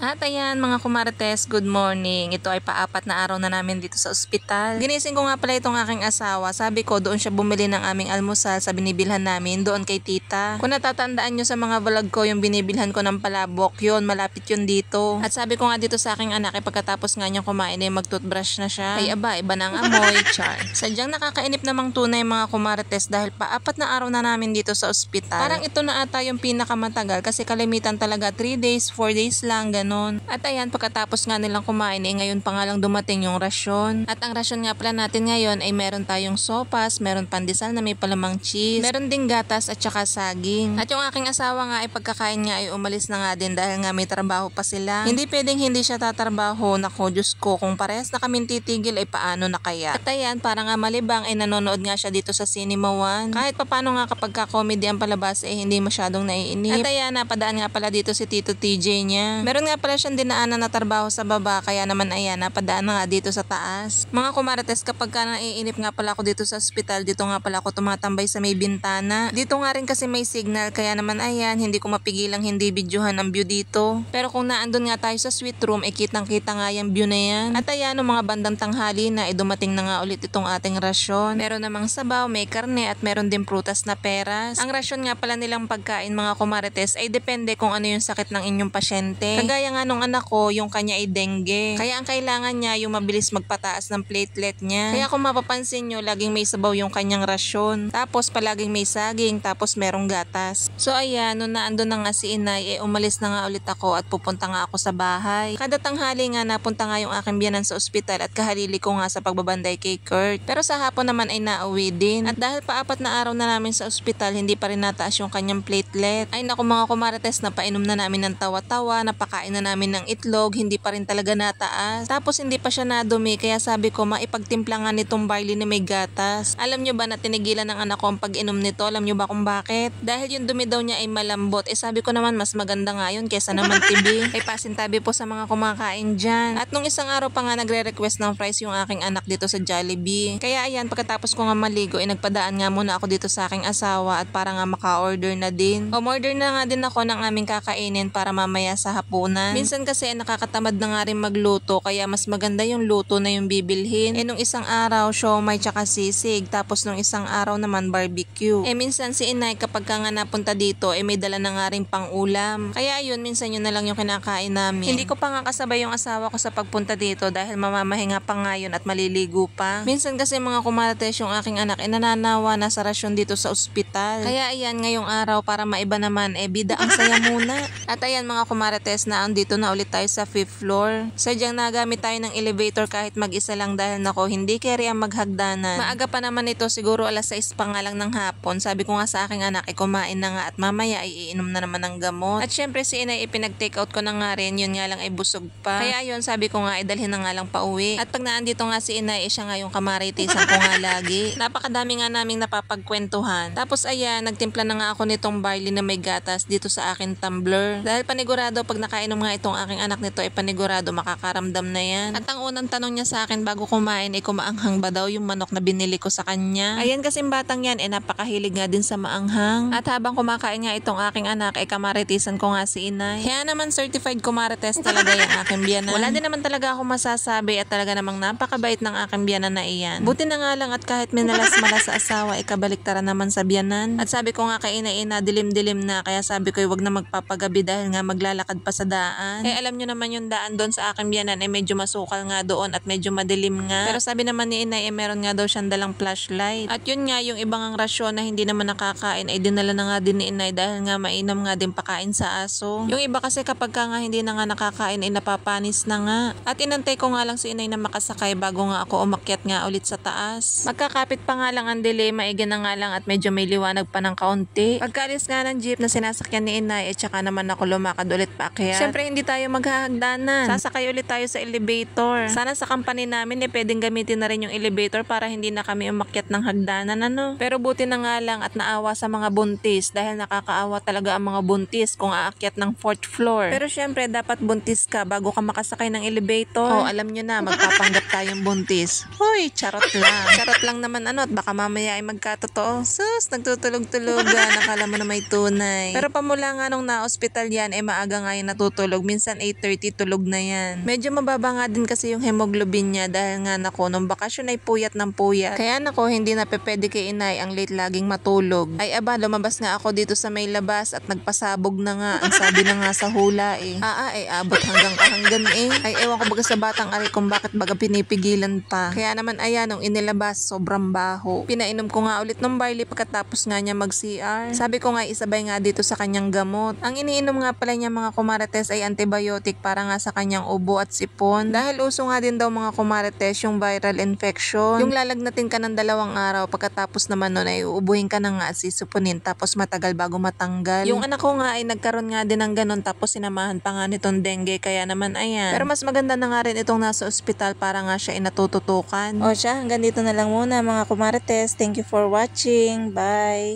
At ayan mga kumarites, good morning. Ito ay paapat na araw na namin dito sa ospital. Ginising ko nga pala itong aking asawa. Sabi ko doon siya bumili ng aming almusal sa binibilhan namin doon kay tita. Kung natatandaan nyo sa mga vlog ko yung binibilhan ko ng palabok, yun malapit yun dito. At sabi ko nga dito sa aking anak pagkatapos nga niyang kumain ay mag-toothbrush na siya. Ay aba, iba na ang amoy, char. Sadyang nakakainip namang tunay mga kumarites dahil paapat na araw na namin dito sa ospital. Parang ito na ata yung pinakamatagal kasi kalimitan talaga 3 days, 4 days lang, ganun. At ayan, pagkatapos nga nilang kumain, ngayon pa nga lang dumating yung rasyon. At ang rasyon nga pala natin ngayon ay meron tayong sopas, meron pandesal na may palamang cheese, meron ding gatas at saka saging. At yung aking asawa nga ay pagkakain niya ay umalis na nga din dahil nga may trabaho pa sila. Hindi pwedeng hindi siya tatrabaho. Nako, Diyos ko, kung parehas na kaming titigil ay paano na kaya? At ayan, para nga malibang ay nanonood nga siya dito sa Cinema One. Kahit papano nga kapag ka-comedy ang palabas ay hindi masyadong naiinip. At ayan, napadaan nga pala dito si Tito TJ niya. Meron nga pala siyang dinaanan na trabaho sa baba, kaya naman ayan, napadaan na nga dito sa taas. Mga kumarites, kapag ka naiinip nga pala ako dito sa ospital, dito nga pala ako tumatambay sa may bintana. Dito nga rin kasi may signal, kaya naman ayan, hindi ko mapigilang hindi videohan ang view dito. Pero kung naandun nga tayo sa suite room, kitang-kita nga yung view na yan. At ayan, ng mga bandang tanghali na, dumating na nga ulit itong ating rasyon. Meron namang sabaw, may karne, at meron din prutas na peras. Ang rasyon nga pala nilang pagkain mga kumarites ay depende kung ano yung sakit ng inyong pasyente. Kagaya nga nung anak ko, yung kanya ay dengue. Kaya ang kailangan niya yung mabilis magpataas ng platelet niya. Kaya kung mapapansin nyo, laging may sabaw yung kanyang rasyon. Tapos palaging may saging, tapos merong gatas. So ayan, nung naandun na nga si inay, umalis na nga ulit ako at pupunta nga ako sa bahay. Kada tanghali nga napunta nga yung aking biyanan sa ospital at kahalili ko nga sa pagbabanday kay Kurt. Pero sa hapon naman ay nauwi din. At dahil paapat na araw na namin sa ospital, hindi pa rin nataas yung kanyang platelet. Ay naku mga kumarites, napainom na namin ng tawa-tawa, napakain na namin ng itlog, hindi pa rin talaga nataas. Tapos hindi pa siya nadumi, kaya sabi ko maipagtimpla nga nitong barley na may gatas. Alam nyo ba na tinigilan ng anak ko ang pag-inom nito? Alam nyo ba kung bakit? Dahil yung dumi daw niya ay malambot. Sabi ko naman mas maganda nga yun kesa naman tibi. Ay pasintabi po sa mga kumakain dyan. At nung isang araw pa nga nagre-request ng fries yung aking anak dito sa Jollibee. Kaya ayan, pagkatapos ko nga maligo nagpadaan nga muna ako dito sa aking asawa at para nga maka-order na din. Umorder na nga din ako ng aming kakainin para mamaya sa hapunan. Minsan kasi nakakatamad na nga rin magluto, kaya mas maganda yung luto na yung bibilhin. Nung isang araw, siomai tsaka sisig. Tapos nung isang araw naman, barbecue. Minsan si inay kapag ka nga napunta dito, may dala na nga rin pang ulam. Kaya yun, minsan yun na lang yung kinakain namin. Hindi ko pa nga kasabay yung asawa ko sa pagpunta dito dahil mamamahinga pa nga yun at maliligo pa. Minsan kasi mga kumarites, yung aking anak nananawa na sa rasyon dito sa ospital. Kaya ayan, ngayong araw para maiba naman, bida ang saya muna. At ayan mga kumarites, na andito na ulit tayo sa 5th floor. Sadyang nagamit tayo ng elevator kahit mag-isa lang dahil nako, hindi carry ang maghagdanan. Maaga pa naman ito, siguro alas 6 pa nga lang ng hapon. Sabi ko nga sa aking anak, kumain na nga at mamaya ay iinom na naman ng gamot. At syempre si inay pinag-take out ko na nga rin, yun nga lang ay busog pa. Kaya yun, sabi ko nga dalhin na nga lang pa uwi. At pag naandito nga si inay, siya nga yung kamaritisan ko nga lagi. Napakadami nga naming napapagkwentuhan. Tapos ayan, nagtimpla na nga ako nitong barley na may gatas dito sa akin tumbler. Dahil panigurado pag nakainom nga itong aking anak nito panigurado makakaramdam na yan. At ang unang tanong niya sa akin bago kumain kumaanghang ba daw yung manok na binili ko sa kanya. Ayan kasing batang yan napakahilig nga din sa maanghang. At habang kumakain nga itong aking anak kamaritisan ko nga si inay. Kaya naman certified kumarites talaga yung aking biyanan. Wala din naman talaga ako masasabi at talaga namang napakabait ng aking biyanan na iyan. Buti na nga lang at kahit minalas-malas sa asawa kabaliktaran naman sa biyanan. At sabi ko nga kay inay dilim-dilim na, kaya sabi ko wag na magpapagabi dahil nga maglalakad pa sa daan. Alam nyo naman yung daan doon sa aking biyanan medyo masukal nga doon at medyo madilim nga. Pero sabi naman ni inay meron nga daw siyang dalang flashlight. At yun nga yung ibang ang rasyon na hindi naman nakakain dinala na nga din ni inay dahil nga mainam nga din pakain sa aso. Yung iba kasi kapag ka nga hindi na nga nakakain napapanis na nga. At inantay ko nga lang si inay na makasakay bago nga ako umakyat nga ulit sa taas. Magkakapit pa nga lang ang delay, maigi na nga lang at medyo may liwanag pa ng kaunti. Pagkalis nga ng jeep na sinasakyan ni inay tsaka naman ako lumakad ulit paakyat. Syempre hindi tayo maghahagdanan. Sasakay ulit tayo sa elevator. Sana sa company namin pwedeng gamitin na rin yung elevator para hindi na kami umakyat ng hagdanan Pero buti na nga lang at naawa sa mga buntis dahil nakakaawa talaga ang mga buntis kung aakyat ng 4th floor. Pero syempre dapat buntis ka bago ka makasakay ng elevator. Alam nyo na, magpapanggap tayong buntis. Hoy, charot lang. Charot lang naman at baka mamaya ay magkatotoo. Sus, nagtutulog-tulugan. Nakala mo na may tunay. Pero pamula nga nung na-hospital yan maaga nga yung natutulog matulog. Minsan 8:30 tulog na yan. Medyo mababa nga din kasi yung hemoglobin niya dahil nga nako nung bakasyon ay puyat ng puyat. Kaya nako hindi na pwede kay inay ang late laging matulog. Ay aba, lumabas nga ako dito sa may labas at nagpasabog na nga. Ang sabi na nga sa hula eh. Abot hanggang kahanggan eh. Ay ewan ko baga sa batang ari kung bakit baga pinipigilan pa. Kaya naman ayan, nung inilabas sobrang baho. Pinainom ko nga ulit ng barley pagkatapos nga niya mag-CR. Sabi ko nga isabay nga dito sa kanyang gamot. Ang iniinom nga pala niya mga kumarites ay antibiotic para nga sa kanyang ubo at sipon. Dahil uso nga din daw mga kumarites yung viral infection. Yung lalagnatin ka ng 2 araw pagkatapos naman nun ay uubuhin ka na nga at sisupunin tapos matagal bago matanggal. Yung anak ko nga ay nagkaroon nga din ng ganun tapos sinamahan pa nga nitong dengue kaya naman ayan. Pero mas maganda na nga rin itong nasa ospital para nga siya inatututukan. O siya, hanggang dito na lang muna mga kumarites. Thank you for watching. Bye!